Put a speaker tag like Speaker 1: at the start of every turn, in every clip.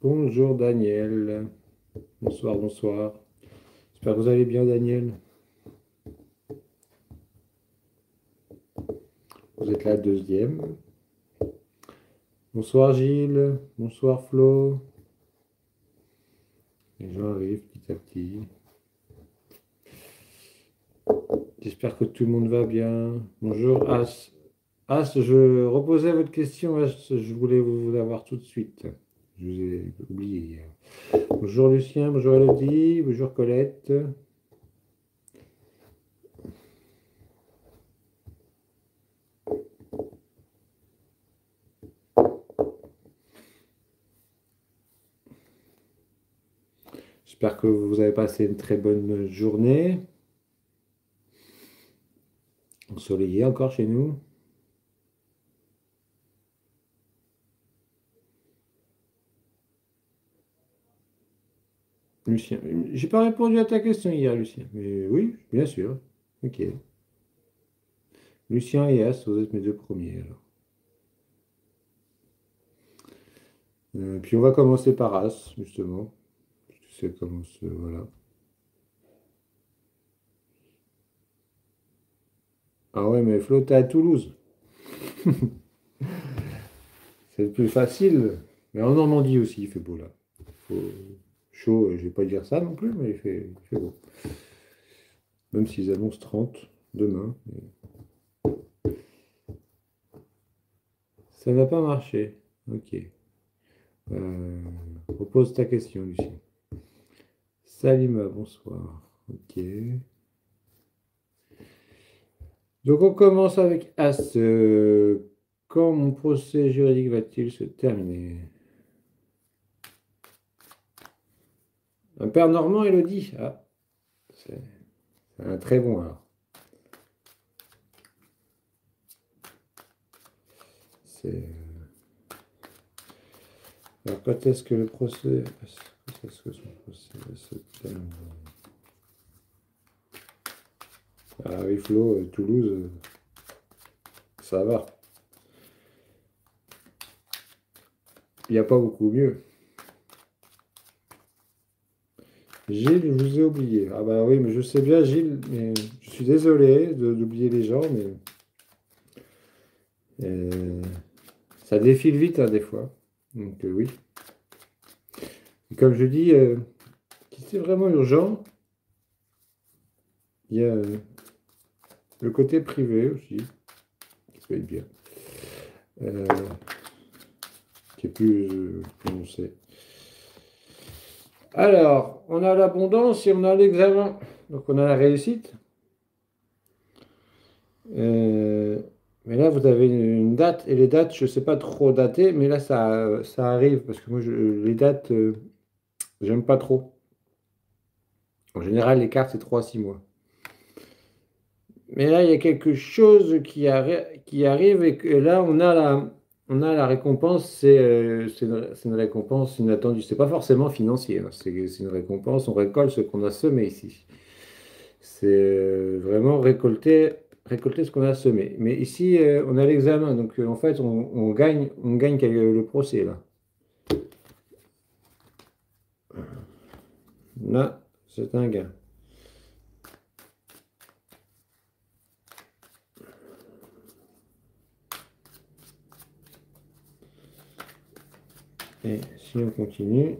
Speaker 1: Bonjour Daniel. Bonsoir, bonsoir. J'espère que vous allez bien, Daniel. Vous êtes la deuxième. Bonsoir Gilles. Bonsoir Flo. Les gens arrivent petit à petit. J'espère que tout le monde va bien. Bonjour As. As, je reposais votre question. As, je voulais vous avoir tout de suite. Je vous ai oublié hier. Bonjour Lucien, bonjour Elodie, bonjour Colette. J'espère que vous avez passé une très bonne journée. Ensoleillé encore chez nous. Lucien, j'ai pas répondu à ta question hier, Lucien. Mais oui, bien sûr. Ok. Lucien et As, vous êtes mes deux premiers alors. Puis on va commencer par As, justement. Tu sais comment voilà. Ah ouais, mais Flo, t'es à Toulouse. C'est le plus facile. Mais en Normandie aussi, il fait beau là. Faut- Chaud, je vais pas dire ça non plus, mais il fait beau. Même s'ils annoncent 30 demain. Ça va pas marcher. Ok. Repose ta question, Lucien. Salima, bonsoir. Ok. Donc on commence avec As. Quand mon procès juridique va-t-il se terminer? Un père normand, Elodie? Ah, c'est c'est un très bon alors. Alors quand est-ce que le procès... Quand est-ce que son procès va se terminer? Ah oui, Flo, Toulouse, ça va. Il n'y a pas beaucoup mieux. Gilles, je vous ai oublié. Ah bah oui, mais je sais bien, Gilles, mais je suis désolé d'oublier les gens, mais euh, ça défile vite hein, des fois. Donc oui. Et comme je dis, si c'est vraiment urgent, il y a le côté privé aussi, qui peut être bien, euh, qui est plus prononcé. Alors, on a l'abondance et on a l'examen. Donc on a la réussite. Euh, mais là, vous avez une date, et les dates, je ne sais pas trop dater, mais là, ça arrive, parce que moi, les dates, j'aime pas trop. En général, les cartes, c'est 3 à 6 mois. Mais là, il y a quelque chose qui arrive, et que là, on a la récompense, c'est une récompense inattendue. C'est pas forcément financier, hein, c'est une récompense, on récolte ce qu'on a semé ici. C'est vraiment récolter ce qu'on a semé. Mais ici, on a l'examen, donc en fait, on gagne le procès là. Là, c'est un gain. Et si on continue,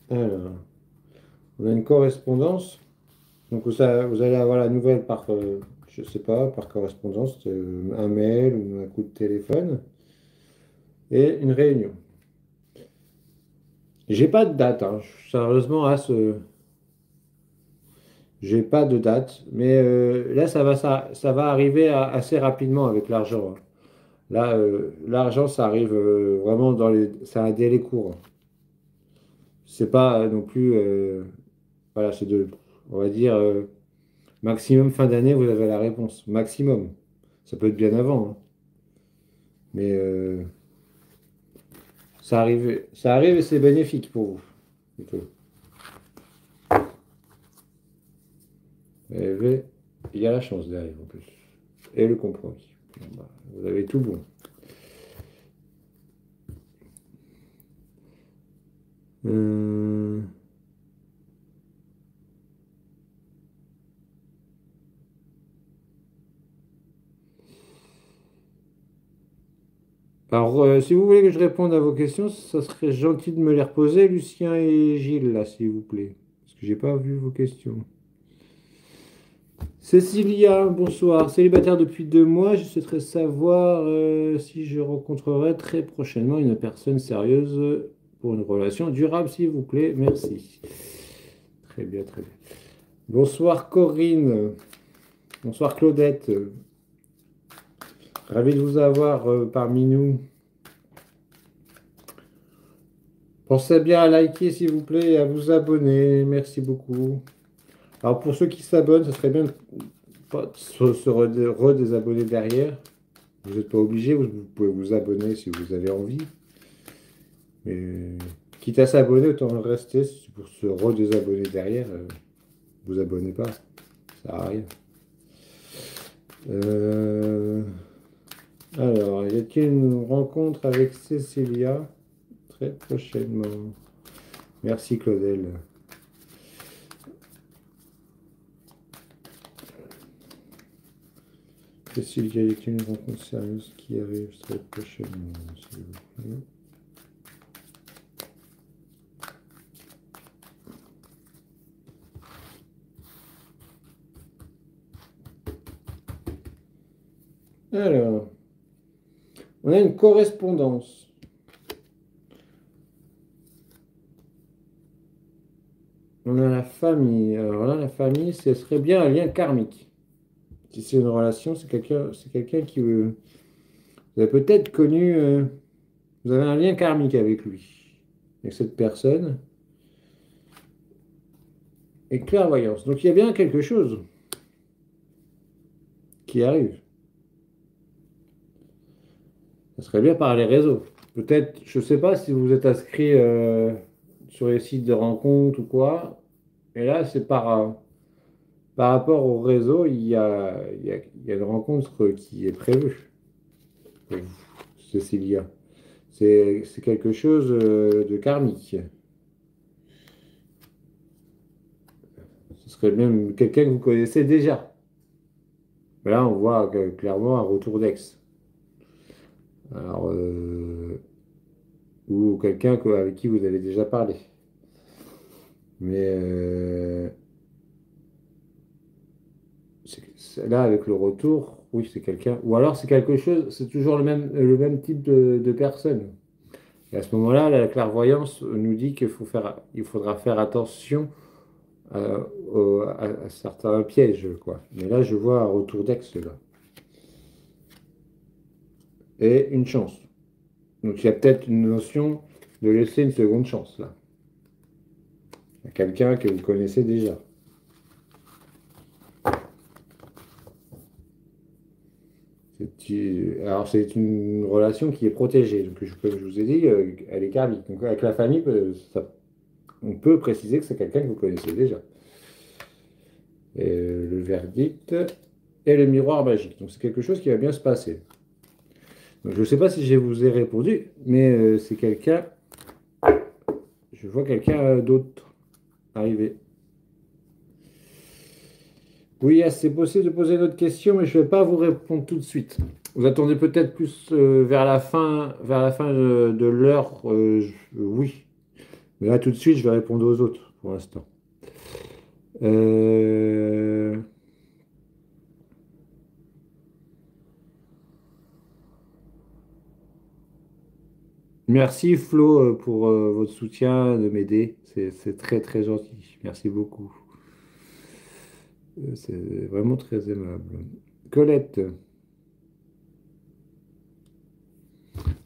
Speaker 1: alors, on a une correspondance. Donc vous allez avoir la nouvelle par, je sais pas, par correspondance, un mail ou un coup de téléphone et une réunion. J'ai pas de date, hein. Sérieusement, j'ai pas de date, mais là ça va arriver assez rapidement avec l'argent, hein. Là, l'argent, ça arrive vraiment c'est un délai court. C'est pas non plus, voilà, on va dire, maximum fin d'année, vous avez la réponse. Maximum. Ça peut être bien avant, hein. Mais ça arrive et c'est bénéfique pour vous. Plutôt. Il y a la chance derrière en plus. Et le compromis. Bon, bah, vous avez tout bon. Euh, Alors, si vous voulez que je réponde à vos questions, ça serait gentil de me les reposer, Lucien et Gilles, là, s'il vous plaît. Parce que j'ai pas vu vos questions. Cécilia, bonsoir. Célibataire depuis 2 mois, je souhaiterais savoir si je rencontrerai très prochainement une personne sérieuse pour une relation durable, s'il vous plaît. Merci. Très bien, très bien. Bonsoir Corinne. Bonsoir Claudette. Ravi de vous avoir parmi nous. Pensez bien à liker, s'il vous plaît, et à vous abonner. Merci beaucoup. Alors, pour ceux qui s'abonnent, ce serait bien de pas se redésabonner derrière. Vous n'êtes pas obligé, vous pouvez vous abonner si vous avez envie. Mais quitte à s'abonner, autant rester pour se redésabonner derrière. Vous abonnez pas, ça sert à rien. Euh, Alors, y a-t-il une rencontre avec Cécilia très prochainement? Merci Claudel. Cécilia, y a-t-il une rencontre sérieuse qui arrive très prochainement, s'il vous plaît? Alors, on a une correspondance. On a la famille. Alors là, la famille, ce serait bien un lien karmique. Si c'est une relation, c'est quelqu'un qui vous avez peut-être connu, vous avez un lien karmique avec lui, avec cette personne, et clairvoyance. Donc il y a bien quelque chose qui arrive. Ça serait bien par les réseaux. Peut-être, je ne sais pas si vous êtes inscrit sur les sites de rencontres ou quoi, et là, c'est par rapport au réseau, il y a une rencontre qui est prévue pour vous, Cécilia. C'est quelque chose de karmique. Ce serait même quelqu'un que vous connaissez déjà. Mais là, on voit clairement un retour d'ex. Alors, ou quelqu'un avec qui vous avez déjà parlé. Mais là, avec le retour, oui, c'est quelqu'un. Ou alors, c'est quelque chose, c'est toujours le même type de personne. Et à ce moment-là, la clairvoyance nous dit il faudra faire attention à certains pièges, quoi. Mais là, je vois un retour d'ex, là. Et une chance. Donc, il y a peut-être une notion de laisser une seconde chance, là. À quelqu'un que vous connaissez déjà. Alors, c'est une relation qui est protégée. Donc, comme je vous ai dit, elle est karmique. Donc, avec la famille, on peut préciser que c'est quelqu'un que vous connaissez déjà. Et le verdict et le miroir magique. Donc, c'est quelque chose qui va bien se passer. Donc, je ne sais pas si je vous ai répondu, mais c'est quelqu'un. Je vois quelqu'un d'autre arriver. Oui, c'est possible de poser d'autres questions, mais je ne vais pas vous répondre tout de suite. Vous attendez peut-être plus vers la fin de l'heure. Oui. Mais là, tout de suite, je vais répondre aux autres pour l'instant. Euh, Merci Flo pour votre soutien, de m'aider. C'est très très gentil. Merci beaucoup. C'est vraiment très aimable. Colette.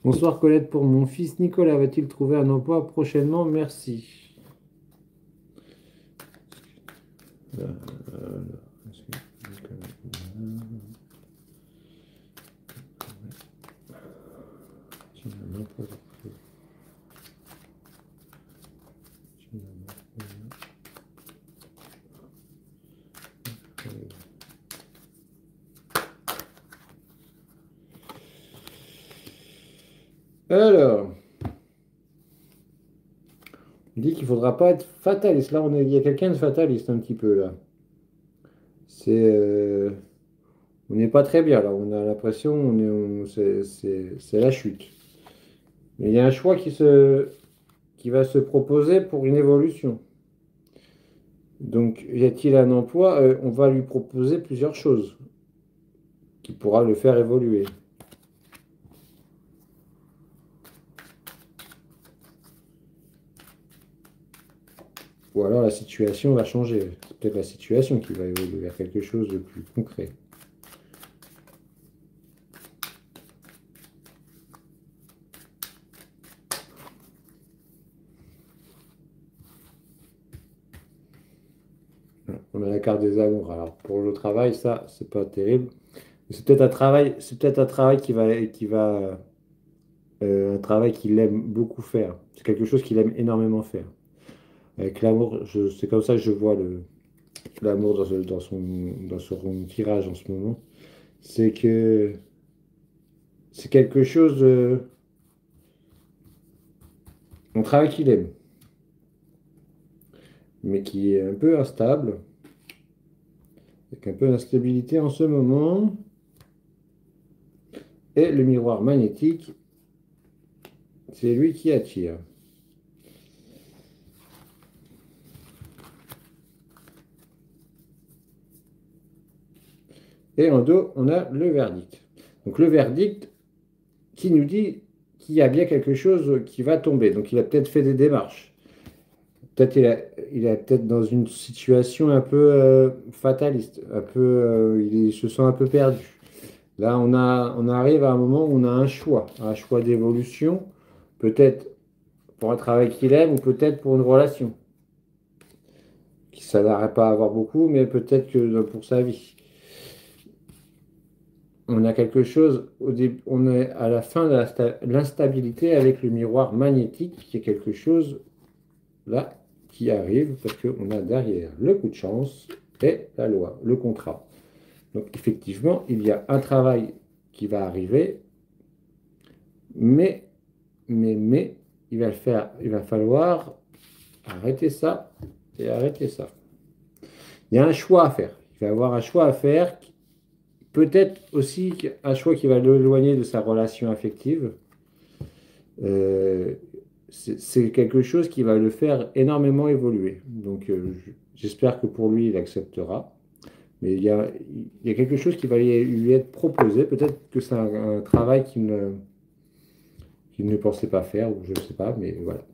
Speaker 1: Bonsoir Colette, pour mon fils Nicolas, va-t-il trouver un emploi prochainement? Merci. Euh, est-ce que- Alors, il dit qu'il ne faudra pas être fataliste. Là, il y a quelqu'un de fataliste un petit peu là. C'est, on n'est pas très bien là. On a l'impression, c'est la chute. Mais il y a un choix qui va se proposer pour une évolution. Donc, y a-t-il un emploi? On va lui proposer plusieurs choses qui pourra le faire évoluer. Ou alors la situation va changer. C'est peut-être la situation qui va évoluer vers quelque chose de plus concret. On a la carte des amours. Alors pour le travail, ça, c'est pas terrible. C'est peut-être un travail, c'est peut-être un travail un travail qu'il aime beaucoup faire. C'est quelque chose qu'il aime énormément faire. Avec l'amour, c'est comme ça que je vois l'amour dans son tirage en ce moment. C'est que c'est quelque chose, un travail qu'il aime, mais qui est un peu instable, avec un peu d'instabilité en ce moment. Et le miroir magnétique, c'est lui qui attire. Et en dos, on a le verdict. Donc le verdict qui nous dit qu'il y a bien quelque chose qui va tomber. Donc il a peut-être fait des démarches. Peut-être il est peut-être dans une situation un peu fataliste, il se sent un peu perdu. Là, on arrive à un moment où on a un choix d'évolution, peut-être pour un travail qu'il aime ou peut-être pour une relation qui ne s'attendrait pas à avoir beaucoup, mais peut-être que pour sa vie. On a quelque chose, on est à la fin de l'instabilité avec le miroir magnétique, qui est quelque chose là qui arrive parce qu'on a derrière le coup de chance et la loi, le contrat. Donc effectivement, il y a un travail qui va arriver, mais, mais, il va falloir arrêter ça et arrêter ça. Il y a un choix à faire. Il va y avoir un choix à faire, peut-être aussi un choix qui va l'éloigner de sa relation affective. Euh, c'est quelque chose qui va le faire énormément évoluer. Donc, j'espère que pour lui, il acceptera. Mais il y a quelque chose qui va lui être proposé. Peut-être que c'est un travail qu'il ne pensait pas faire, ou je ne sais pas, mais voilà.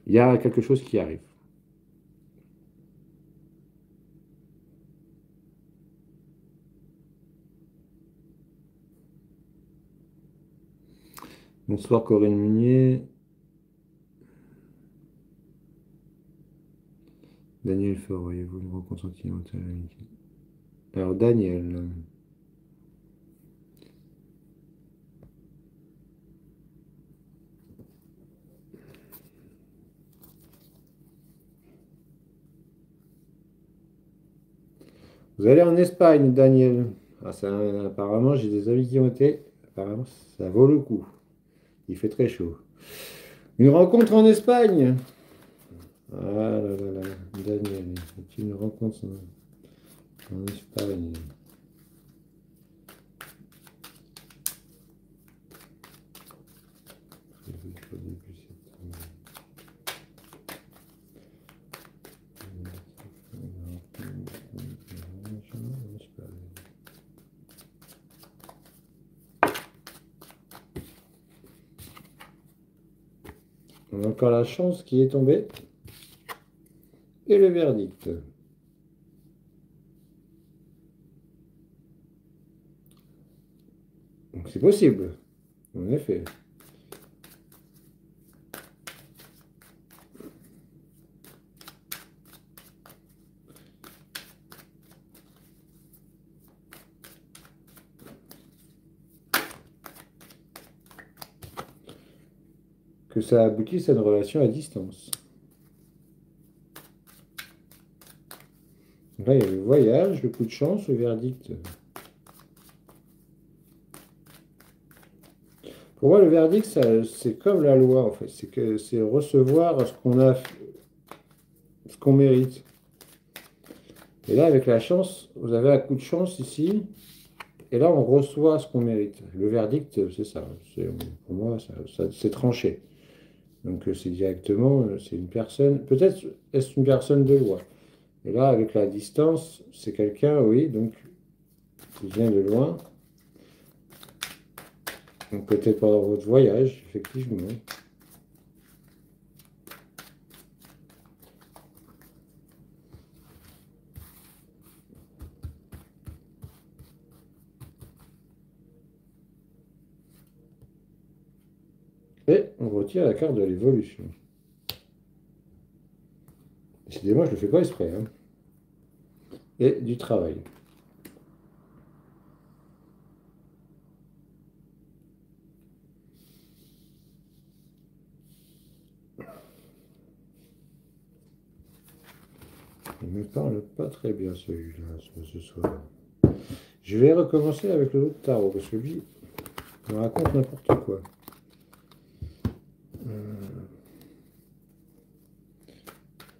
Speaker 1: Il y a quelque chose qui arrive. Bonsoir Corinne Munier. Daniel Faure, auriez-vous une rencontre sentimentale avec... Alors, Daniel, vous allez en Espagne, Daniel. Ah, apparemment, j'ai des amis qui ont été. Apparemment, ça vaut le coup. Il fait très chaud. Une rencontre en Espagne. Ah là là là, Daniel, une rencontre en Espagne. On a encore la chance qui est tombée. Et le verdict. Donc c'est possible, en effet. Que ça aboutisse à une relation à distance. Donc là, il y a le voyage, le coup de chance, le verdict. Pour moi, le verdict, c'est comme la loi, en fait. C'est que c'est recevoir ce qu'on mérite. Et là, avec la chance, vous avez un coup de chance ici. Et là, on reçoit ce qu'on mérite. Le verdict, c'est ça. Pour moi, c'est tranché. Donc, c'est directement, c'est une personne. Peut-être est-ce une personne de loi. Et là, avec la distance, c'est quelqu'un, oui, donc qui vient de loin. Donc, peut-être pendant votre voyage, effectivement. Et on retire la carte de l'évolution. Décidément, je ne le fais pas exprès, hein. Et du travail. Il ne me parle pas très bien celui-là, ce soir. Je vais recommencer avec le autre tarot, parce que lui, il me raconte n'importe quoi.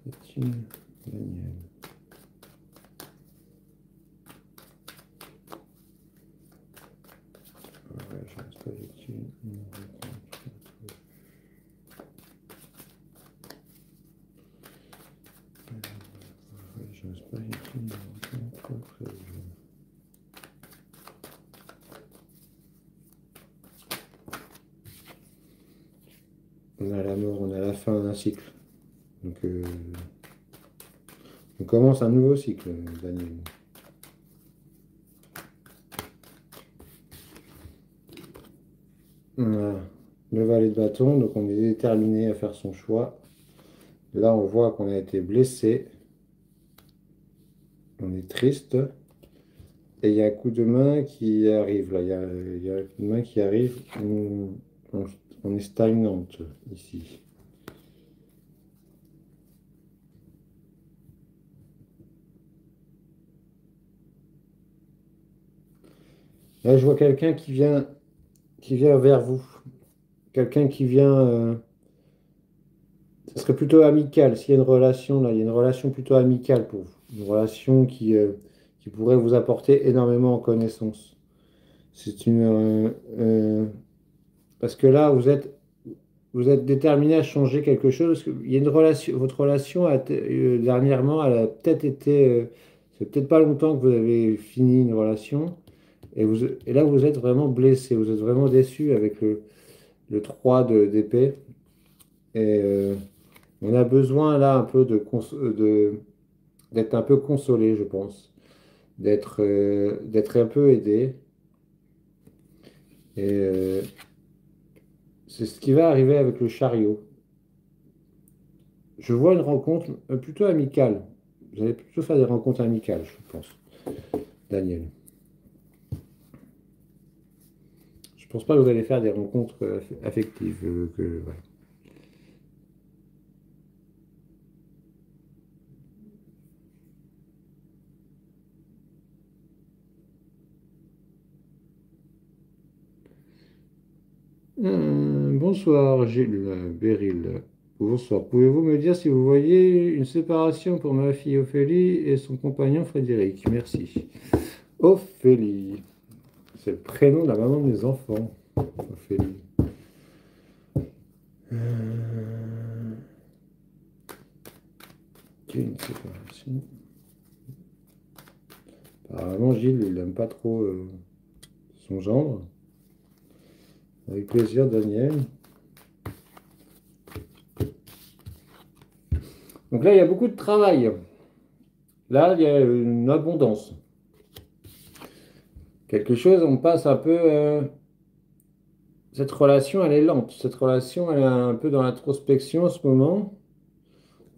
Speaker 1: Est-il Daniel? Ouais, je reste pas est-il une rencontre? Ouais, je reste pas est-il une rencontre prévue? On a la mort, on a la fin d'un cycle. Donc, on commence un nouveau cycle, Daniel. On a le valet de bâton, donc on est déterminé à faire son choix. Là, on voit qu'on a été blessé. On est triste. Et il y a un coup de main qui arrive, là. Il y a un coup de main qui arrive. On- on est stagnante ici. Là, je vois quelqu'un qui vient vers vous. Quelqu'un qui vient. Ce serait plutôt amical. S'il y a une relation, là, il y a une relation plutôt amicale pour vous. Une relation qui pourrait vous apporter énormément en connaissance. C'est une. Parce que là, vous êtes déterminé à changer quelque chose. Parce qu'il y a une relation, votre relation dernièrement, elle a peut-être été. C'est peut-être pas longtemps que vous avez fini une relation. Et là, vous êtes vraiment blessé. Vous êtes vraiment déçu avec le 3 d'épée. Et on a besoin là un peu d'être un peu consolé, je pense. D'être un peu aidé. Et c'est ce qui va arriver avec le chariot. Je vois une rencontre plutôt amicale. Vous allez plutôt faire des rencontres amicales, je pense, Daniel. Je pense pas que vous allez faire des rencontres affectives. Ouais. Bonsoir, Gilles Beryl. Bonsoir. Pouvez-vous me dire si vous voyez une séparation pour ma fille Ophélie et son compagnon Frédéric? Merci. Ophélie. C'est le prénom de la maman de mes enfants. Ophélie. Euh, une séparation. Apparemment, Gilles, il n'aime pas trop son gendre. Avec plaisir, Daniel. Donc là, il y a beaucoup de travail. Là, il y a une abondance. Quelque chose, on passe un peu. Cette relation, elle est lente. Cette relation, elle est un peu dans l'introspection en ce moment.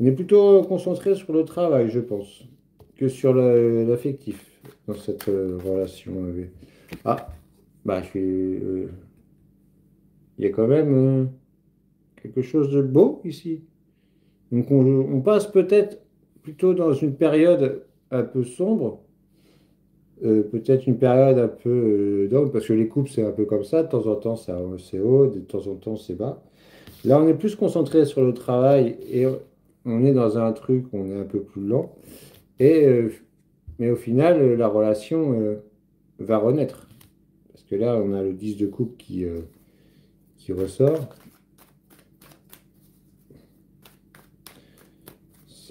Speaker 1: On est plutôt concentré sur le travail, je pense, que sur l'affectif dans cette relation. Ah, bah, il y a quand même quelque chose de beau ici. Donc, on passe peut-être plutôt dans une période un peu sombre. peut-être une période un peu down, parce que les couples, c'est un peu comme ça. De temps en temps, c'est haut, de temps en temps, c'est bas. Là, on est plus concentré sur le travail et on est dans un truc, on est un peu plus lent. Et, mais au final, la relation va renaître. Parce que là, on a le 10 de coupe qui ressort.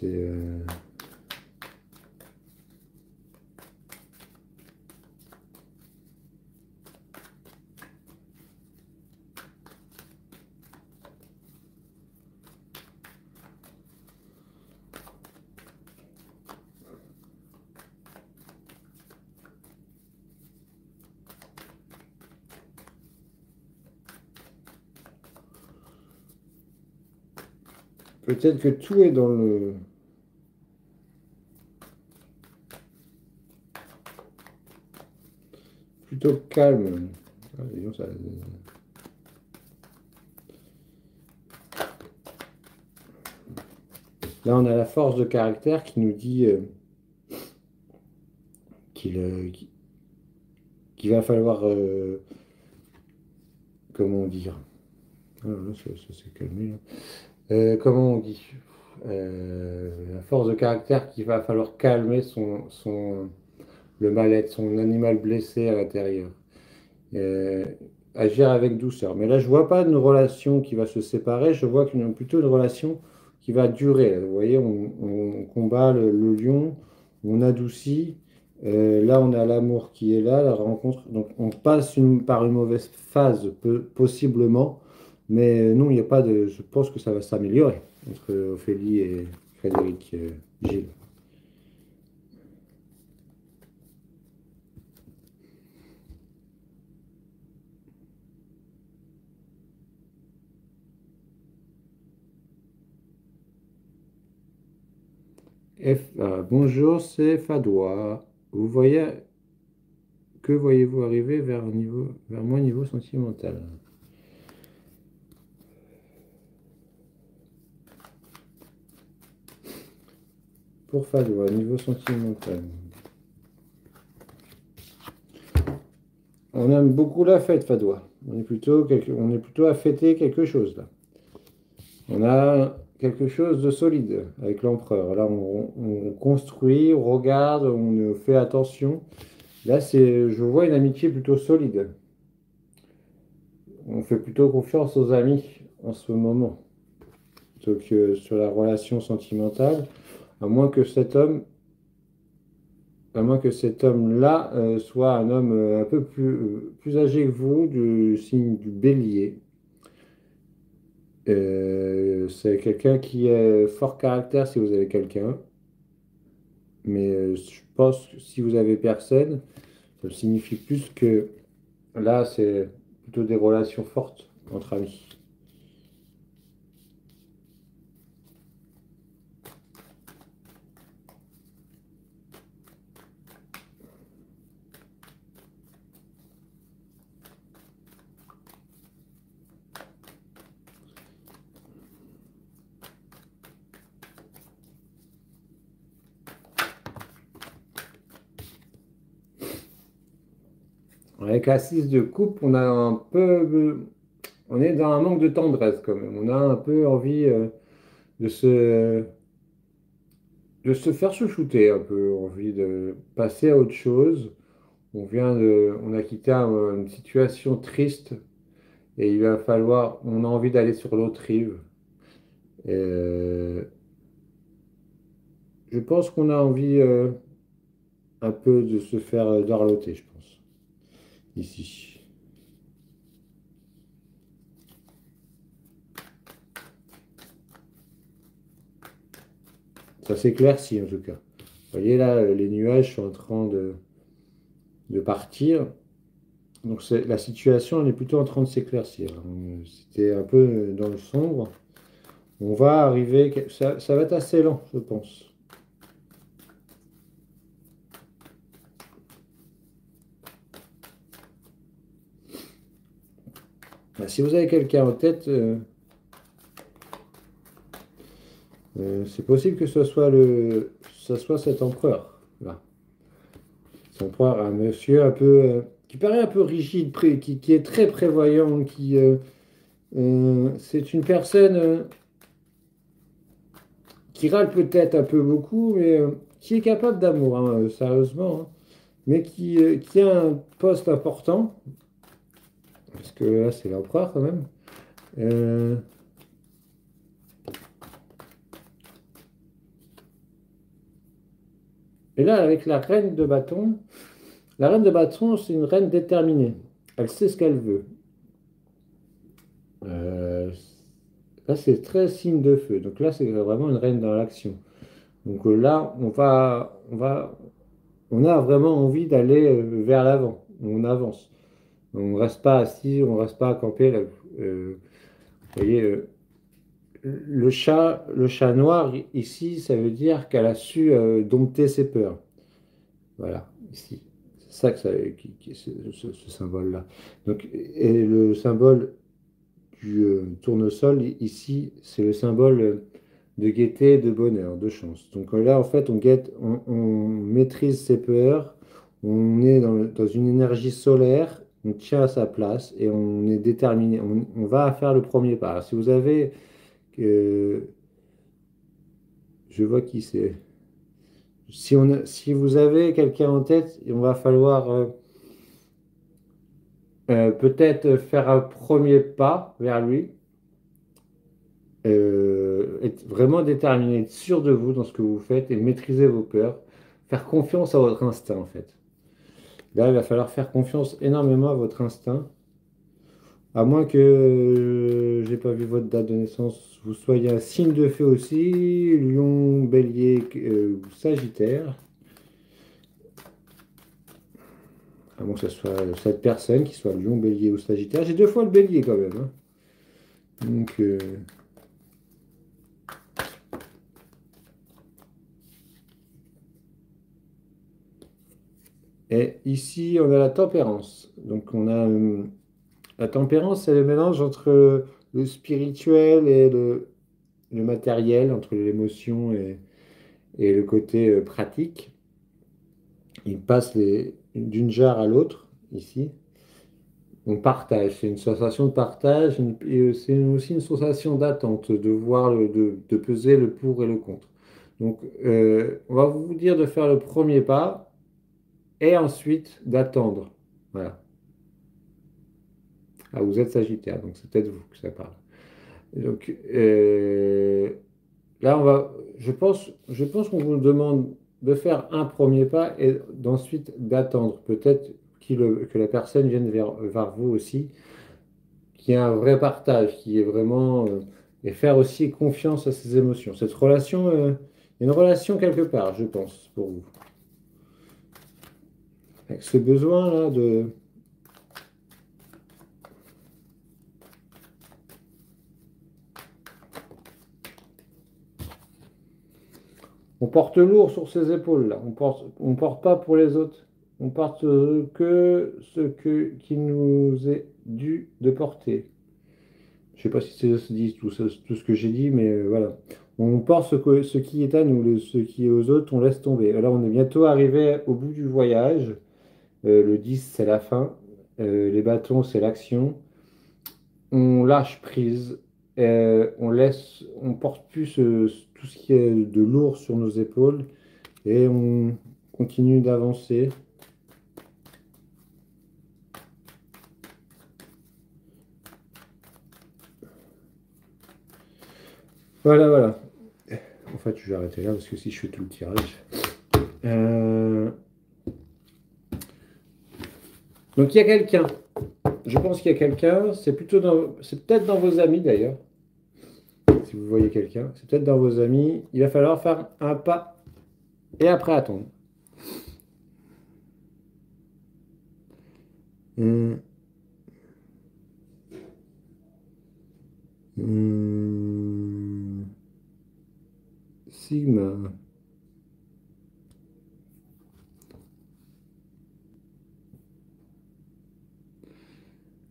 Speaker 1: C'est peut-être que tout est dans le plutôt calme. Ah, dis donc, là, on a la force de caractère qui nous dit qu'il va falloir, comment dire, ah, là, ça s'est calmé, là. Comment on dit? La force de caractère qu'il va falloir calmer le mal-être, son animal blessé à l'intérieur. Euh, Agir avec douceur. Mais là, je vois pas une relation qui va se séparer, je vois plutôt une relation qui va durer. Vous voyez, on combat le lion, on adoucit. Là, on a l'amour qui est là, la rencontre. Donc, on passe par une mauvaise phase, possiblement. Mais non, il n'y a pas de. Je pense que ça va s'améliorer entre Ophélie et Frédéric Gilles. Bonjour, c'est Fadois. Vous voyez, que voyez-vous arriver vers moi niveau sentimental? Pour Fadois, niveau sentimental. On aime beaucoup la fête, Fadois. On est plutôt à fêter quelque chose là. On a quelque chose de solide avec l'empereur. Là, on construit, on regarde, on fait attention. Là, je vois une amitié plutôt solide. On fait plutôt confiance aux amis en ce moment, plutôt que sur la relation sentimentale, à moins que cet homme, à moins que cet homme-là soit un homme un peu plus âgé que vous, du signe du Bélier. C'est quelqu'un qui est fort caractère si vous avez quelqu'un, mais je pense que si vous avez personne, ça signifie plus que là, c'est plutôt des relations fortes entre amis. Avec la 6 de coupe, on a un peu, on est dans un manque de tendresse quand même. On a un peu envie de de se faire chouchouter, un peu envie de passer à autre chose. On a quitté une situation triste et on a envie d'aller sur l'autre rive. Et je pense qu'on a envie un peu de se faire dorloter, je pense, ici. Ça s'éclaircit en tout cas. Vous voyez là, les nuages sont en train de partir. Donc la situation, elle est plutôt en train de s'éclaircir. C'était un peu dans le sombre. On va arriver, ça va être assez lent, je pense. Bah, si vous avez quelqu'un en tête, c'est possible que ce soit cet empereur là. L'empereur, un monsieur un peu, qui paraît un peu rigide, qui est très prévoyant, c'est une personne qui râle peut-être un peu beaucoup, mais qui est capable d'amour, hein, sérieusement, hein, mais qui a un poste important, parce que là, c'est l'empereur quand même. Euh, et là, avec la reine de bâton, c'est une reine déterminée. Elle sait ce qu'elle veut. Euh, Là, c'est très signe de feu. Donc là, c'est vraiment une reine dans l'action. Donc là, on a vraiment envie d'aller vers l'avant. On avance. On ne reste pas assis, on ne reste pas à camper. Là. Vous voyez, le chat noir, ici, ça veut dire qu'elle a su dompter ses peurs. Voilà, ici. C'est ça que ça, ce symbole-là. Donc, et le symbole du tournesol, ici, c'est le symbole de gaieté, de bonheur, de chance. Donc là, en fait, on maîtrise ses peurs, on est dans une énergie solaire, on tient à sa place et on est déterminé. On va faire le premier pas. Alors, si vous avez, je vois qui c'est. Si vous avez quelqu'un en tête, il va falloir peut-être faire un premier pas vers lui, être vraiment déterminé, être sûr de vous dans ce que vous faites et maîtriser vos peurs, faire confiance à votre instinct en fait. Là, il va falloir faire confiance énormément à votre instinct, à moins que j'ai pas vu votre date de naissance, vous soyez un signe de feu aussi, Lion, Bélier, ou Sagittaire, à moins que ce soit cette personne qui soit Lion, Bélier ou Sagittaire. J'ai deux fois le Bélier quand même, hein. Donc, et ici, on a la tempérance. Donc, on a la tempérance, c'est le mélange entre le spirituel et le matériel, entre l'émotion et le côté pratique. Il passe d'une jarre à l'autre, ici. On partage, c'est une sensation de partage, et c'est aussi une sensation d'attente, de voir, de peser le pour et le contre. Donc, on va vous dire de faire le premier pas et ensuite d'attendre. Voilà. Ah, vous êtes Sagittaire, donc c'est peut-être vous que ça parle. Donc, là, je pense qu'on vous demande de faire un premier pas et d'ensuite d'attendre. Peut-être que la personne vienne vers vous aussi, qu'il y ait un vrai partage, qui est vraiment et faire aussi confiance à ses émotions. Cette relation, il y a une relation quelque part, je pense, pour vous. Avec ce besoin-là de. On porte lourd sur ses épaules, là. On porte pas pour les autres. On porte que qui nous est dû de porter. Je sais pas si c'est dit tout ce que j'ai dit, mais voilà. On porte ce qui est à nous, ce qui est aux autres, on laisse tomber. Alors, on est bientôt arrivé au bout du voyage. Le 10, c'est la fin. Les bâtons, c'est l'action. On lâche prise. On porte plus tout ce qui est de lourd sur nos épaules et on continue d'avancer. Voilà, voilà. En fait, je vais arrêter là parce que si je fais tout le tirage. Euh, Donc, il y a quelqu'un. Je pense qu'il y a quelqu'un. C'est peut-être dans vos amis d'ailleurs. Si vous voyez quelqu'un, c'est peut-être dans vos amis. Il va falloir faire un pas et après attendre. Hum, hum, Sigma.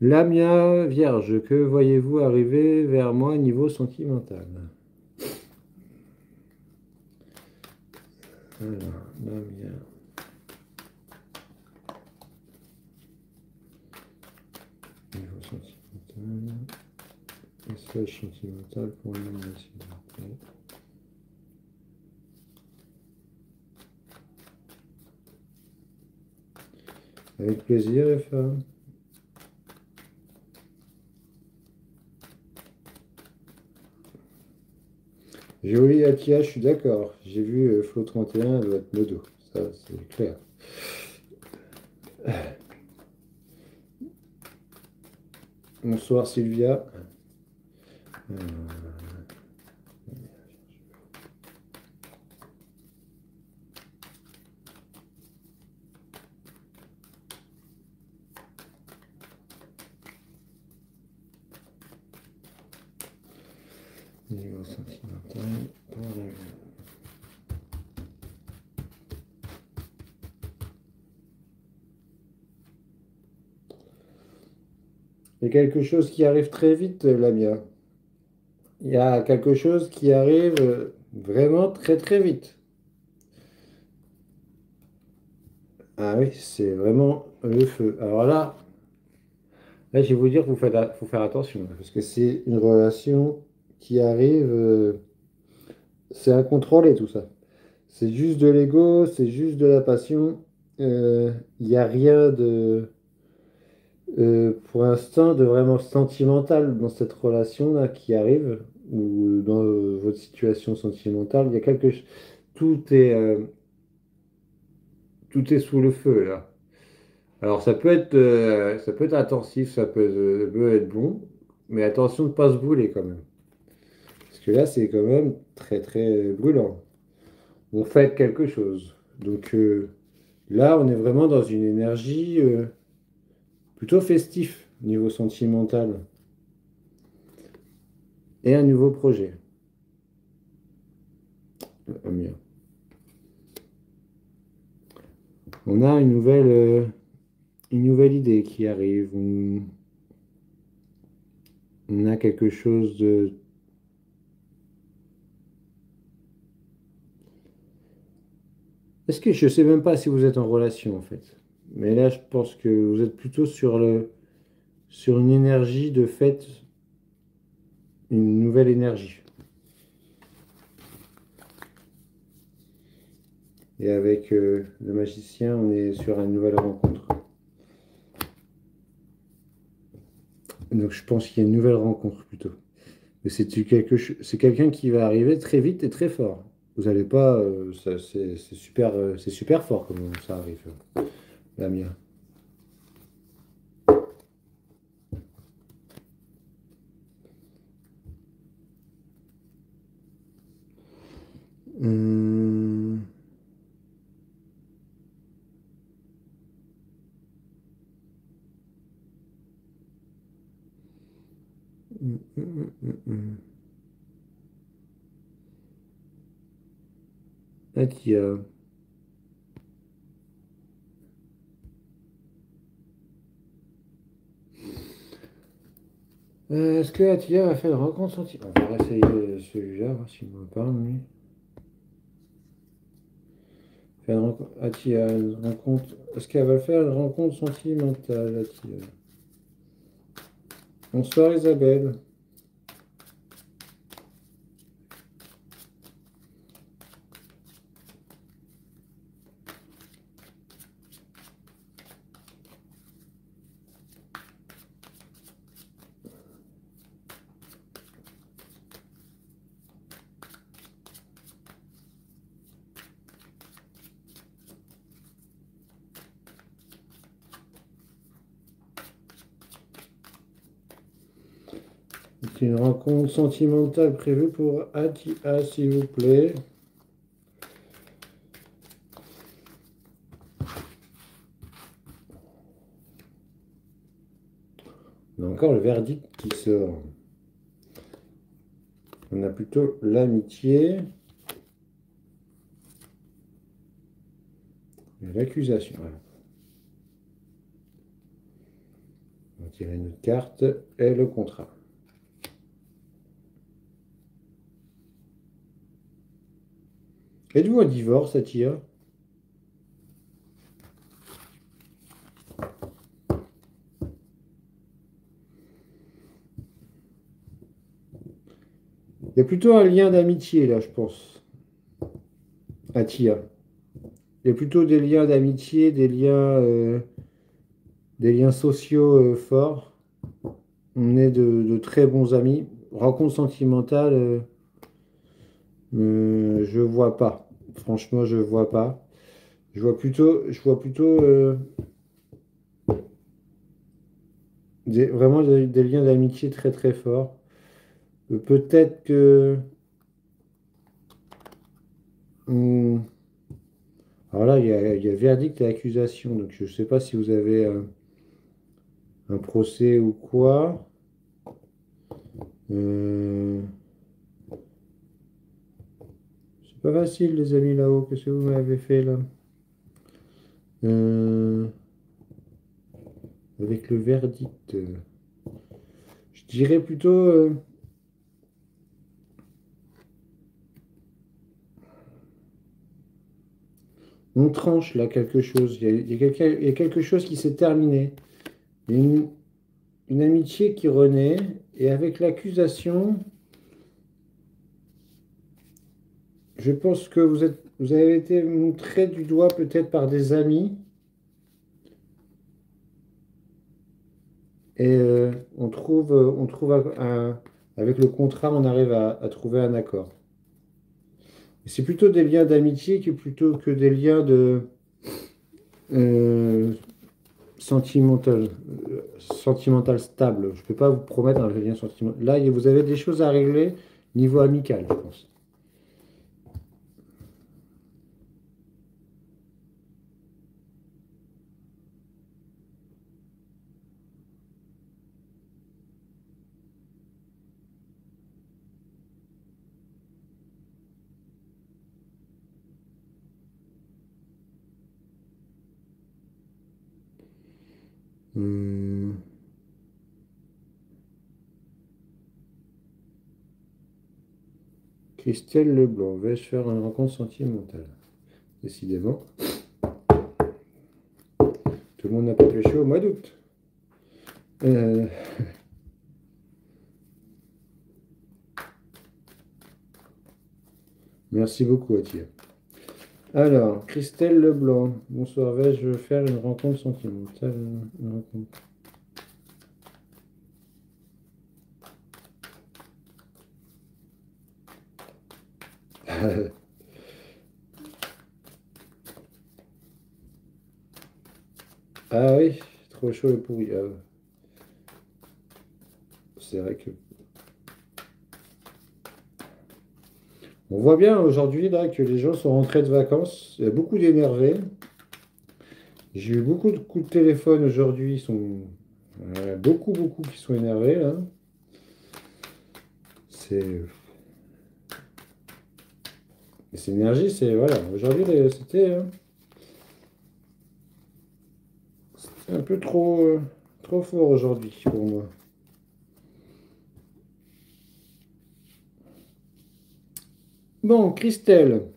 Speaker 1: Lamia Vierge, que voyez-vous arriver vers moi niveau sentimental? Alors, Lamia. Message sentimental pour une relation. Avec plaisir, les femmes. Jolie Atia, je suis d'accord. J'ai vu Flo 31, elle doit être modo. Ça, c'est clair. Bonsoir Sylvia. Euh, Niveau sentimental pour la vie. Il y a quelque chose qui arrive très vite, Lamia. Il y a quelque chose qui arrive vraiment très très vite. Ah oui, c'est vraiment le feu. Alors là, je vais vous dire qu'il faut faire attention, parce que c'est une relation qui arrive, c'est incontrôlé tout ça. C'est juste de l'ego, c'est juste de la passion. Il n'y a rien pour l'instant, de vraiment sentimental dans cette relation-là qui arrive, ou dans votre situation sentimentale. Il y a tout est, euh, tout est sous le feu là. Alors ça peut être intensif, ça peut être bon, mais attention de ne pas se brûler quand même. Parce que là, c'est quand même très très brûlant. On fait quelque chose. Donc là, on est vraiment dans une énergie plutôt festif niveau sentimental et un nouveau projet. Mieux. On a une nouvelle idée qui arrive. On a quelque chose de... Est-ce que je ne sais même pas si vous êtes en relation en fait. Mais là, je pense que vous êtes plutôt sur une énergie de fête, une nouvelle énergie. Et avec le magicien, on est sur une nouvelle rencontre. Donc je pense qu'il y a une nouvelle rencontre plutôt. Mais c'est quelqu'un qui va arriver très vite et très fort. Vous n'allez pas, c'est super fort comme ça arrive, la mienne. Hum, hum. Atia. Est-ce que Atia va faire une rencontre sentimentale? On va essayer celui-là, voir s'il me parle, lui. Atia, une rencontre. Est-ce qu'elle va faire une rencontre sentimentale, Atia? Bonsoir Isabelle. C'est une rencontre sentimentale prévue pour Atia, s'il vous plaît. On a encore le verdict qui sort. On a plutôt l'amitié et l'accusation. Voilà. On va tirer une autre carte et le contrat. Êtes-vous un divorce, Atia? Il y a plutôt un lien d'amitié, là, je pense, à Tia. Il y a plutôt des liens d'amitié, des liens sociaux forts. On est de très bons amis. Rencontre sentimentale, je vois pas. Franchement, je vois pas. Je vois plutôt vraiment des liens d'amitié très très forts. Peut-être que... hum, alors là, il y a verdict et accusation. Donc je ne sais pas si vous avez un procès ou quoi. Euh, c'est pas facile, les amis là-haut. Qu'est-ce que vous m'avez fait là? Euh, avec le verdict. Je dirais plutôt... on tranche là quelque chose. Il y a quelque chose qui s'est terminé. Il y a une amitié qui renaît. Et avec l'accusation, je pense que vous avez été montré du doigt peut-être par des amis. Et avec le contrat, on arrive à trouver un accord. Et c'est plutôt des liens d'amitié plutôt que des liens euh, sentimental, sentimental stable. Je ne peux pas vous promettre un lien sentimental. Là, vous avez des choses à régler niveau amical, je pense. Hum, Christelle Leblanc, vais-je faire une rencontre sentimentale? Décidément, tout le monde n'a pas pêché au mois d'août. Euh, Merci beaucoup, Atia. Alors, Christelle Leblanc, bonsoir, vais-je faire une rencontre sentimentale? Une rencontre. Ah oui, trop chaud et pourri. Ah, c'est vrai que... On voit bien aujourd'hui là que les gens sont rentrés de vacances. Il y a beaucoup d'énervés. J'ai eu beaucoup de coups de téléphone aujourd'hui. Ils sont beaucoup qui sont énervés là. C'est cette énergie, c'est voilà. Aujourd'hui, c'était un peu trop fort aujourd'hui pour moi. Bon, Christelle.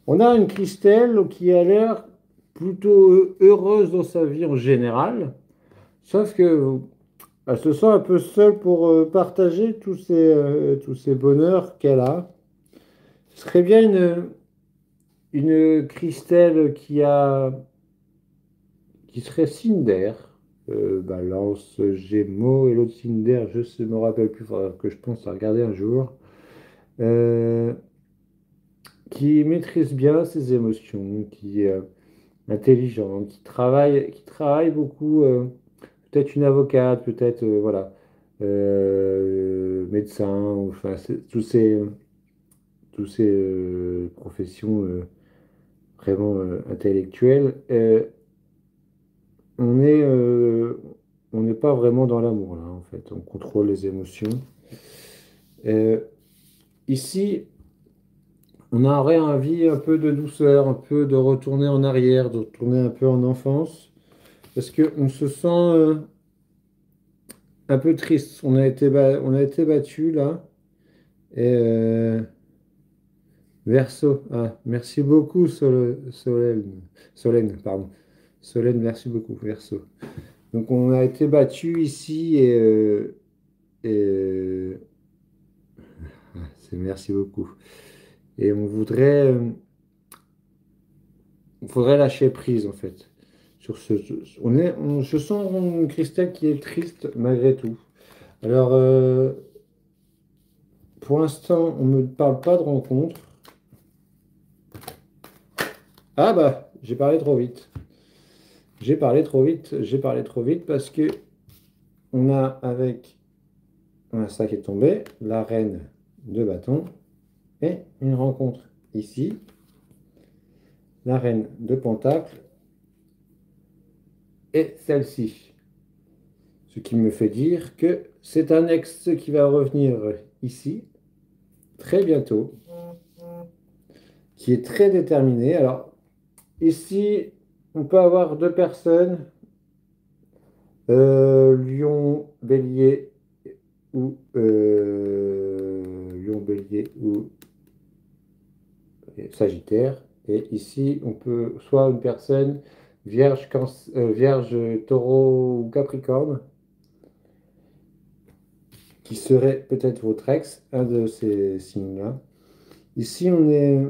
Speaker 1: On a une Christelle qui a l'air plutôt heureuse dans sa vie en général, sauf que elle se sent un peu seule pour partager tous ces bonheurs qu'elle a. Ce serait bien une Christelle qui serait Cinder, Balance, Gémeaux, et l'autre Cinder, je ne me rappelle plus, il faudra que je pense à regarder un jour, euh, qui maîtrise bien ses émotions, qui est intelligente, qui travaille beaucoup, peut-être une avocate, peut-être voilà, médecin, enfin tous ces professions vraiment intellectuelles. On est, euh, on n'est pas vraiment dans l'amour là, en fait. On contrôle les émotions. Euh, Ici, on aurait envie un peu de douceur, un peu de retourner en arrière, de retourner un peu en enfance, parce qu'on se sent un peu triste. On a été battu là. Et Verseau. Ah, merci beaucoup, Solène, pardon. Solène, merci beaucoup, Verseau. Donc on a été battu ici et Merci beaucoup. Et on faudrait lâcher prise en fait. Je sens Christelle qui est triste malgré tout. Alors, pour l'instant, on ne me parle pas de rencontre. Ah bah, j'ai parlé trop vite. J'ai parlé trop vite parce que on a ça qui est tombé, la reine de bâton et une rencontre ici, la reine de pentacle et celle-ci. Ce qui me fait dire que c'est un ex qui va revenir ici très bientôt, qui est très déterminé. Alors, ici, on peut avoir deux personnes, Lion, Bélier Lion, Bélier ou Sagittaire. Et ici, on peut soit une personne Vierge, Taureau ou Capricorne, qui serait peut-être votre ex, un de ces signes-là. Ici, on est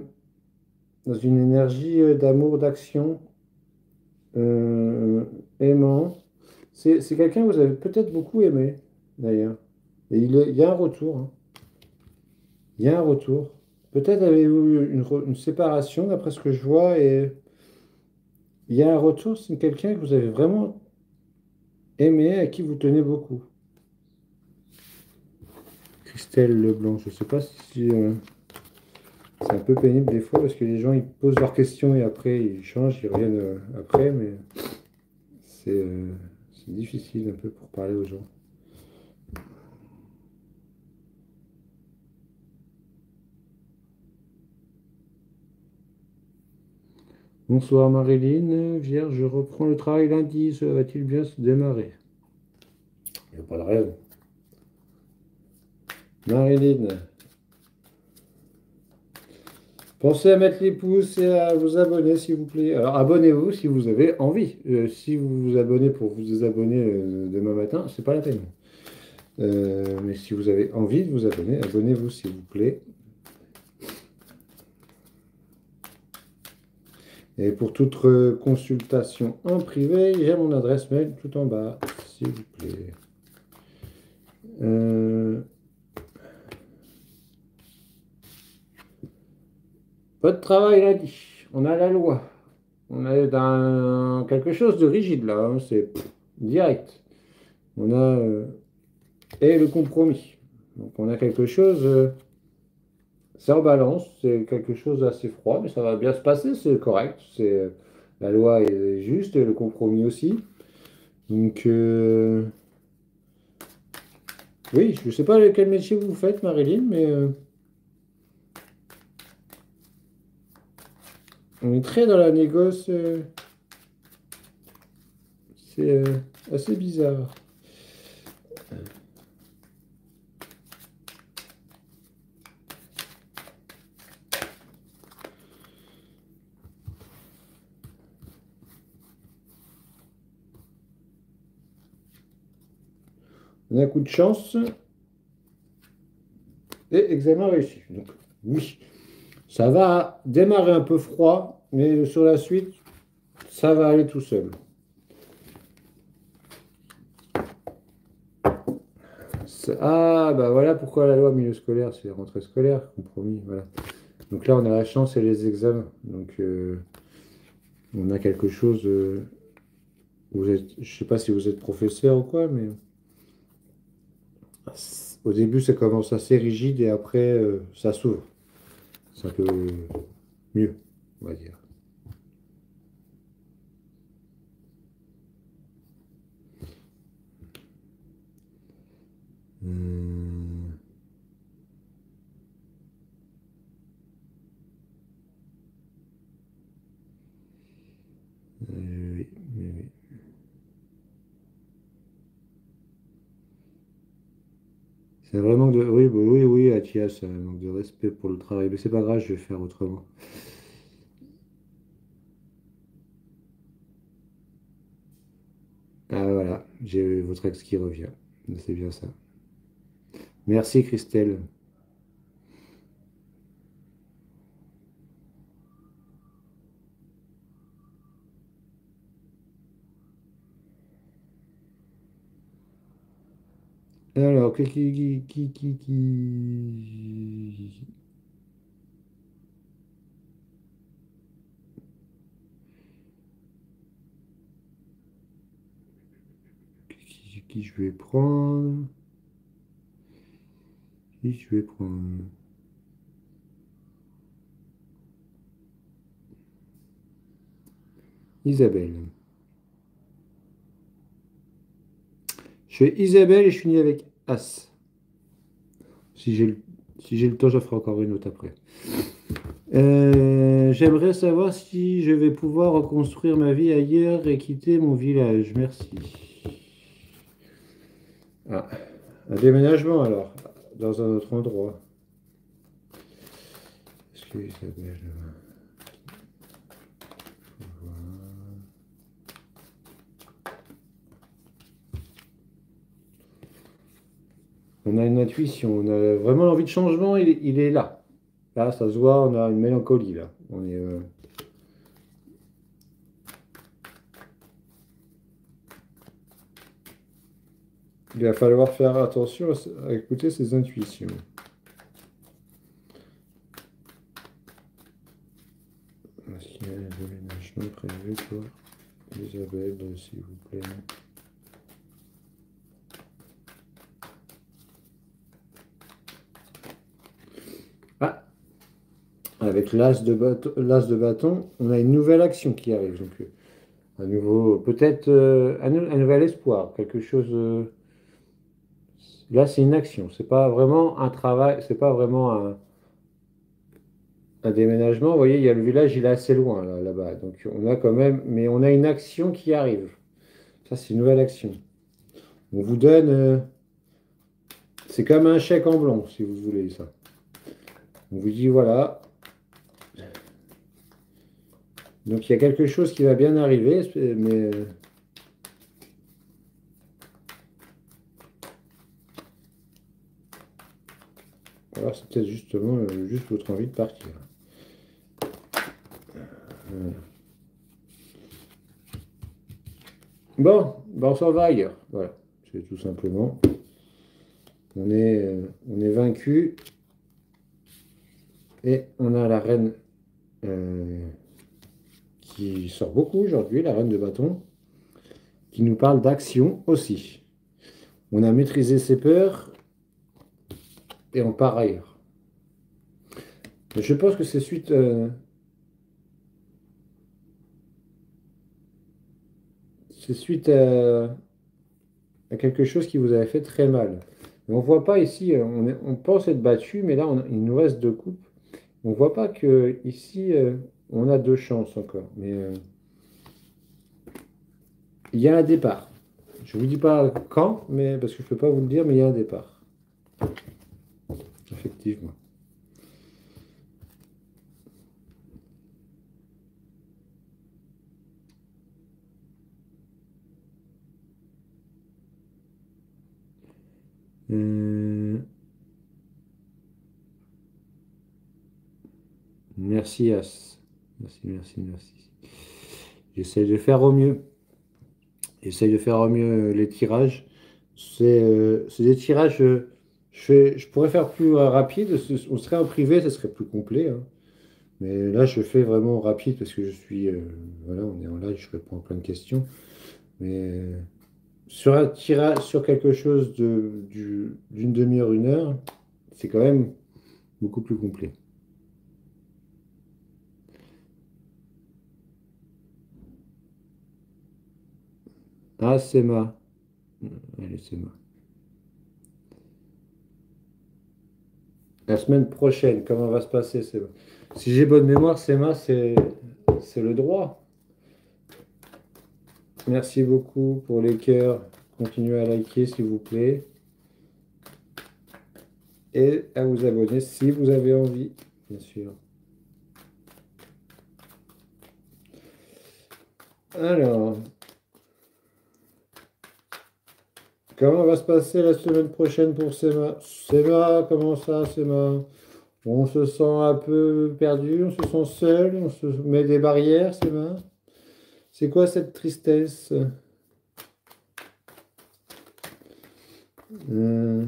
Speaker 1: dans une énergie d'amour, d'action, aimant. C'est quelqu'un que vous avez peut-être beaucoup aimé, d'ailleurs. Et il y a un retour, hein. Il y a un retour. Peut-être avez-vous eu une séparation, d'après ce que je vois, et il y a un retour, c'est quelqu'un que vous avez vraiment aimé, à qui vous tenez beaucoup. Christelle Leblanc, je ne sais pas si c'est un peu pénible des fois, parce que les gens, ils posent leurs questions et après, ils changent, ils reviennent après, mais c'est difficile un peu pour parler aux gens. Bonsoir Marilyn, Vierge, je reprends le travail lundi, cela va-t-il bien se démarrer? Il n'y a pas de raison. Marilyn, pensez à mettre les pouces et à vous abonner s'il vous plaît. Alors abonnez-vous si vous avez envie. Si vous vous abonnez pour vous désabonner demain matin, c'est pas la peine. Mais si vous avez envie de vous abonner, abonnez-vous s'il vous plaît. Et pour toute consultation en privé, j'ai mon adresse mail tout en bas, s'il vous plaît. Euh, Votre travail lundi. On a la loi. On a quelque chose de rigide là, hein, c'est direct. On a et le compromis. Donc on a quelque chose, c'est en balance, c'est quelque chose d'assez froid, mais ça va bien se passer, c'est correct. La loi est juste et le compromis aussi. Donc oui, je ne sais pas quel métier vous faites, Marilyn, mais on est très dans la négoce. C'est assez bizarre. On a un coup de chance et examen réussi. Donc oui, ça va démarrer un peu froid, mais sur la suite, ça va aller tout seul. Ah, bah voilà pourquoi la loi milieu scolaire, c'est rentrée scolaire, compromis, voilà. Donc là, on a la chance et les examens. Donc on a quelque chose. Je sais pas si vous êtes professeur ou quoi, mais au début, ça commence assez rigide et après, ça s'ouvre. C'est un peu mieux, on va dire. Hum, oui, oui, oui. C'est vraiment de. Oui, bah oui, oui, Athias, c'est un manque de respect pour le travail. Mais c'est pas grave, je vais faire autrement. Ah voilà, j'ai votre ex qui revient. C'est bien ça. Merci Christelle. Alors, qui je vais prendre? Qui je vais prendre? Isabelle. Je fais Isabelle et je finis avec As. Si j'ai le, si j'ai le temps, j'en ferai encore une autre après. J'aimerais savoir si je vais pouvoir reconstruire ma vie ailleurs et quitter mon village. Merci. Ah, un déménagement alors, dans un autre endroit. Est-ce que Isabelle On a une intuition, on a vraiment l'envie de changement, il est là. Là, ça se voit, on a une mélancolie là. Il va falloir faire attention à écouter ses intuitions. Est-ce qu'il y a un déménagement prévu pour Isabelle, s'il vous plaît? Ah, avec l'as de bâton, on a une nouvelle action qui arrive. Donc, un nouveau, peut-être un nouvel espoir, quelque chose. Là, c'est une action. C'est pas vraiment un travail, c'est pas vraiment un déménagement. Vous voyez, il y a le village, il est assez loin là-bas. Donc, on a quand même, mais on a une action qui arrive. Ça, c'est une nouvelle action. On vous donne, c'est comme un chèque en blanc, si vous voulez ça. On vous dit voilà. Donc, il y a quelque chose qui va bien arriver, mais alors, c'est peut-être justement juste votre envie de partir. Voilà. Bon, ben on s'en va ailleurs. Voilà, c'est tout simplement. On est vaincu et on a la reine euh, qui sort beaucoup aujourd'hui, la reine de bâton, qui nous parle d'action aussi. On a maîtrisé ses peurs et on part ailleurs. Mais je pense que c'est suite à quelque chose qui vous avait fait très mal. Mais on voit pas ici, on pense être battu, mais là, il nous reste deux coupes. On voit pas que ici, on a deux chances encore. Mais il y a un départ. Je vous dis pas quand, mais parce que je peux pas vous le dire, mais il y a un départ. Effectivement. Euh, merci, As. Merci, merci, merci. J'essaie de faire au mieux. J'essaie de faire au mieux les tirages. C'est des tirages. Je pourrais faire plus rapide. On serait en privé, ça serait plus complet, hein. Mais là, je fais vraiment rapide parce que je suis. Voilà, on est en live, je réponds à plein de questions. Mais sur un tirage, sur quelque chose d'une demi-heure, une heure, c'est quand même beaucoup plus complet. Ah, Sema. Allez, Sema. La semaine prochaine, comment va se passer, Sema? Si j'ai bonne mémoire, Sema, c'est le droit. Merci beaucoup pour les cœurs. Continuez à liker, s'il vous plaît. Et à vous abonner si vous avez envie, bien sûr. Alors, comment va se passer la semaine prochaine pour Sema? Sema, comment ça, Sema? On se sent un peu perdu, on se sent seul, on se met des barrières, Sema. C'est quoi cette tristesse? Euh,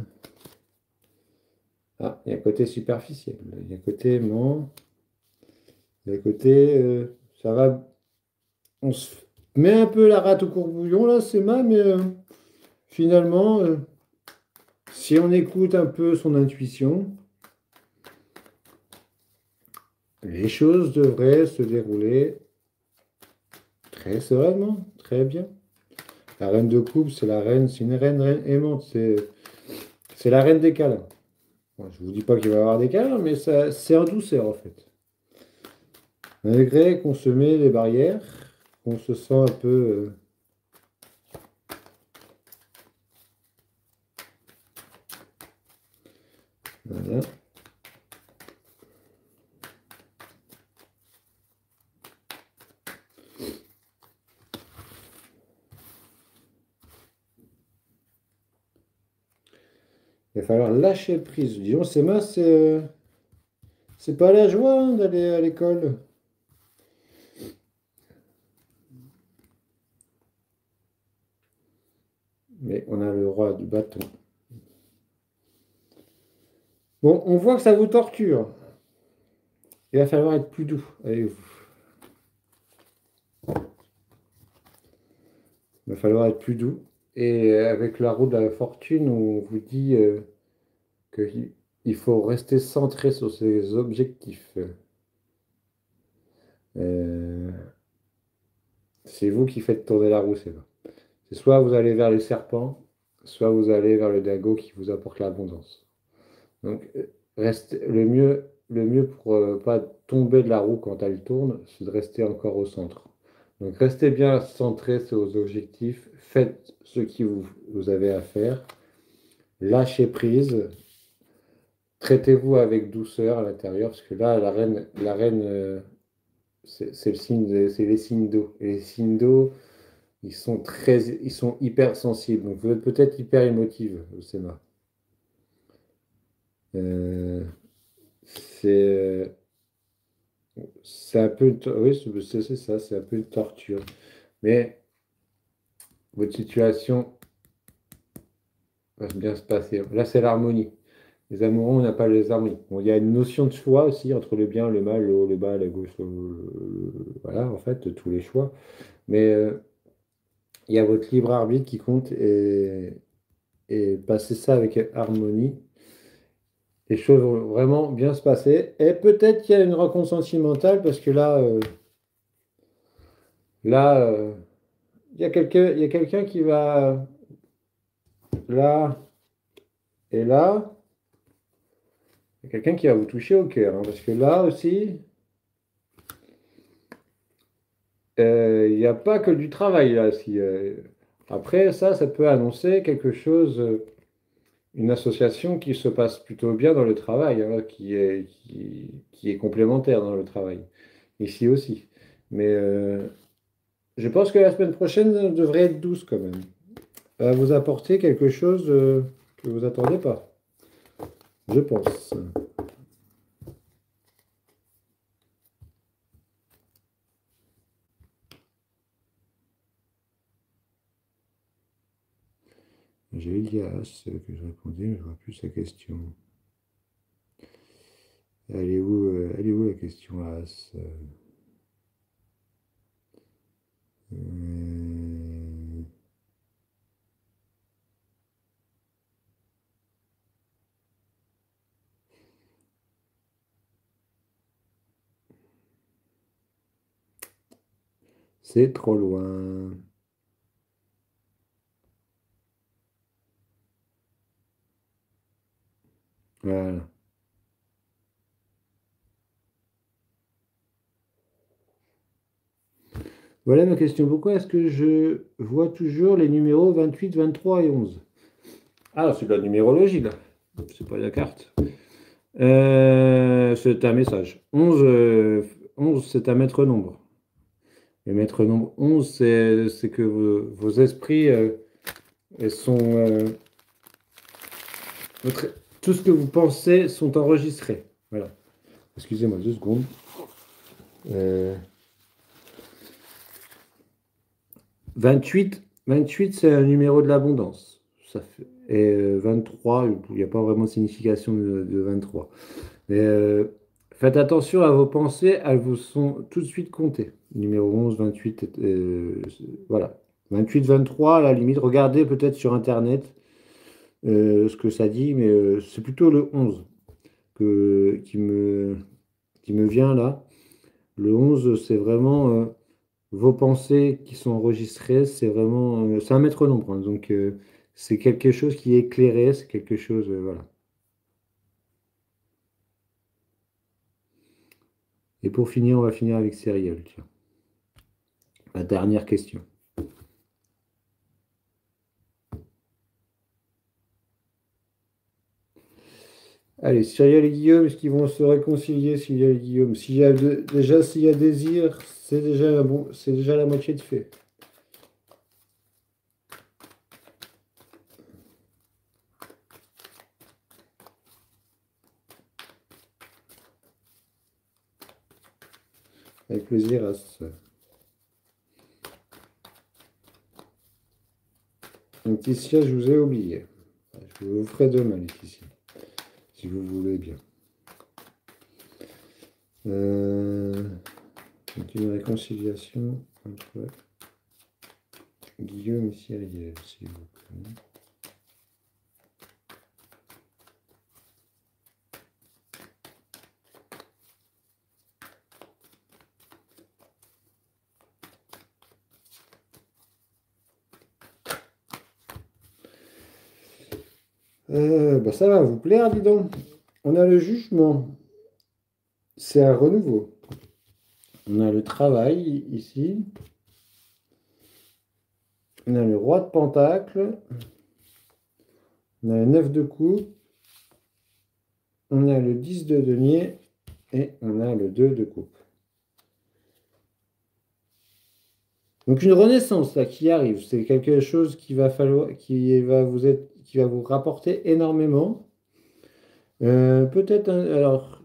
Speaker 1: Ah, il y a un côté superficiel. Il y a un côté, non. Il y a un côté, ça va. On se met un peu la rate au courbouillon, là, c'est mal, mais finalement, si on écoute un peu son intuition, les choses devraient se dérouler très sereinement, très bien. La reine de coupe, c'est la reine, c'est une reine aimante, c'est la reine des câlins. Bon, je vous dis pas qu'il va y avoir des câlins, mais ça, c'est en douceur en fait. Malgré qu'on se met les barrières, qu'on se sent un peu. Voilà. Il va falloir lâcher prise. Disons, c'est pas la joie hein, d'aller à l'école. Mais on a le roi du bâton. Bon, on voit que ça vous torture. Il va falloir être plus doux avec vous. Il va falloir être plus doux. Et avec la roue de la fortune, on vous dit qu'il il faut rester centré sur ses objectifs. Euh, c'est vous qui faites tourner la roue, c'est vrai. C'est soit vous allez vers les serpents, soit vous allez vers le dingo qui vous apporte l'abondance. Donc, le mieux pour pas tomber de la roue quand elle tourne, c'est de rester encore au centre. Donc, restez bien centré sur vos objectifs, faites ce que vous avez à faire, lâchez prise, traitez-vous avec douceur à l'intérieur, parce que là, la reine, c'est le signe, c'est les signes d'eau. Et les signes d'eau, ils sont hyper sensibles. Donc, vous êtes peut-être hyper émotive, Oussema. Euh, c'est C'est un peu, oui, c'est ça, c'est un peu une torture. Mais votre situation va bien se passer. Là, c'est l'harmonie. Les amoureux, on n'a pas les harmonies. Bon, il y a une notion de choix aussi entre le bien, le mal, le haut, le bas, la gauche, voilà, en fait, tous les choix. Mais il y a votre libre arbitre qui compte et passer ça avec harmonie. Les choses vont vraiment bien se passer. Et peut-être qu'il y a une rencontre sentimentale parce que là, il y a quelqu'un qui va là. Et là, il y a quelqu'un qui va vous toucher au cœur, hein, parce que là aussi, il n'y a pas que du travail là. Après, ça peut annoncer quelque chose, une association qui se passe plutôt bien dans le travail, hein, qui est complémentaire dans le travail, ici aussi. Mais je pense que la semaine prochaine devrait être douce quand même. Elle va vous apporter quelque chose que vous attendez pas, je pense. J'ai Elias que je répondais, mais je vois plus sa question. Elle est où la question As? Euh, c'est trop loin. Voilà. Voilà ma question. Pourquoi est-ce que je vois toujours les numéros 28, 23 et 11? Ah, c'est de la numérologie, là. C'est pas la carte. C'est un message. 11, c'est un maître nombre. Le maître nombre 11, c'est que vos esprits elles sont, tout ce que vous pensez sont enregistrés. Voilà. Excusez-moi 2 secondes. Euh, 28, 28, c'est un numéro de l'abondance. Ça fait... Et 23, il n'y a pas vraiment de signification de 23. Mais faites attention à vos pensées, elles vous sont tout de suite comptées. Numéro 11, 28, voilà. 28, 23, à la limite, regardez peut-être sur Internet ce que ça dit, mais c'est plutôt le 11 qui me vient là. Le 11, c'est vraiment vos pensées qui sont enregistrées, c'est vraiment, c'est un maître nombre, hein, donc c'est quelque chose qui est éclairé, c'est quelque chose, voilà. Et pour finir, on va finir avec Cyril, tiens. La dernière question. Allez, Cyrielle et Guillaume, est-ce qu'ils vont se réconcilier, Cyrielle et Guillaume? Déjà, s'il y a désir, c'est déjà bon, c'est déjà la moitié de fait. Avec plaisir. Laetitia, je vous ai oublié. Je vous ferai demain, Laetitia, si vous voulez bien. Donc une réconciliation entre Guillaume et Cyrielle, s'il vous plaît. Bah ça va vous plaire, dis donc. On a le jugement, c'est un renouveau. On a le travail ici. On a le roi de Pentacle. On a le 9 de coupe. On a le 10 de denier. Et on a le 2 de coupe. Donc une renaissance là qui arrive. C'est quelque chose qui va falloir, qui va vous rapporter énormément. Peut-être alors,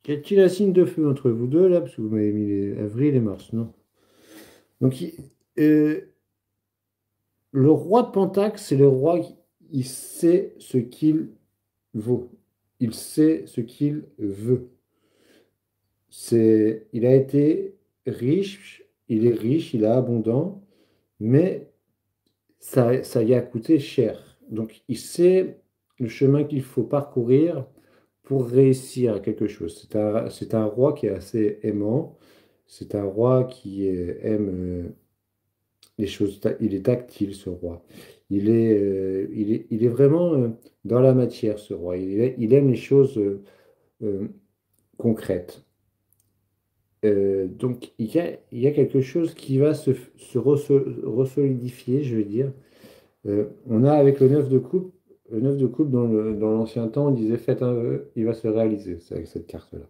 Speaker 1: y a-t-il un signe de feu entre vous deux là? Parce que vous m'avez mis avril et mars, non? Donc euh, le roi de Pentacle, c'est le roi, il sait ce qu'il vaut. Il sait ce qu'il veut. Il a été riche, il est riche, il est abondant, mais ça lui a coûté cher. Donc, il sait le chemin qu'il faut parcourir pour réussir à quelque chose. C'est un roi qui est assez aimant. C'est un roi qui aime les choses. Il est tactile, ce roi. Il est vraiment dans la matière, ce roi. Il aime les choses euh, concrètes. Donc, il y a quelque chose qui va se resolidifier, je veux dire. On a avec le 9 de coupe dans l'ancien temps, on disait faites un vœu, il va se réaliser. C'est avec cette carte-là.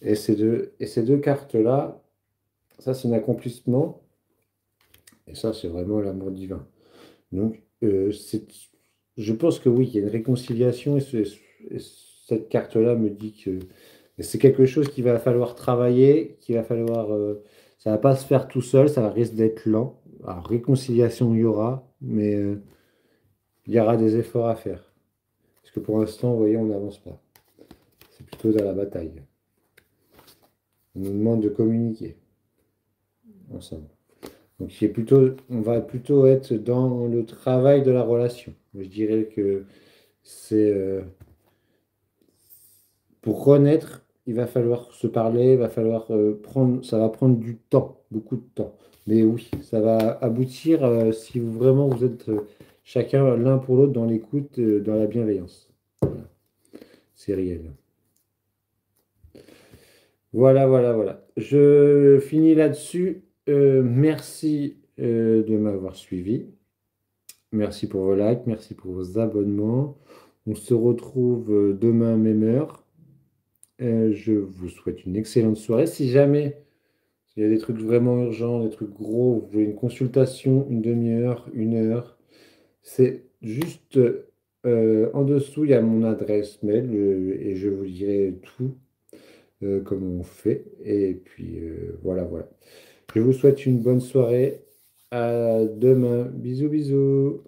Speaker 1: Et ces deux cartes-là, ça c'est un accomplissement, et ça c'est vraiment l'amour divin. Donc, je pense que oui, il y a une réconciliation, et cette carte-là me dit que c'est quelque chose qu'il va falloir travailler, qu'il va falloir. Ça va pas se faire tout seul, ça va risque d'être lent. Alors, réconciliation, il y aura, mais il y aura des efforts à faire. Parce que pour l'instant, vous voyez, on n'avance pas. C'est plutôt dans la bataille. On nous demande de communiquer ensemble. Donc, on va plutôt être dans le travail de la relation. Je dirais que c'est pour renaître, il va falloir se parler, il va falloir ça va prendre du temps, beaucoup de temps. Mais oui, ça va aboutir si vraiment vous êtes chacun l'un pour l'autre dans l'écoute, dans la bienveillance. Voilà. C'est réel. Voilà, voilà, voilà. Je finis là-dessus. Merci de m'avoir suivi. Merci pour vos likes, merci pour vos abonnements. On se retrouve demain, même heure. Je vous souhaite une excellente soirée. Si jamais il y a des trucs vraiment urgents, des trucs gros, vous voulez une consultation, une demi-heure, une heure, c'est juste en dessous, il y a mon adresse mail et je vous dirai tout comment on fait. Et puis voilà, voilà. Je vous souhaite une bonne soirée. À demain. Bisous, bisous.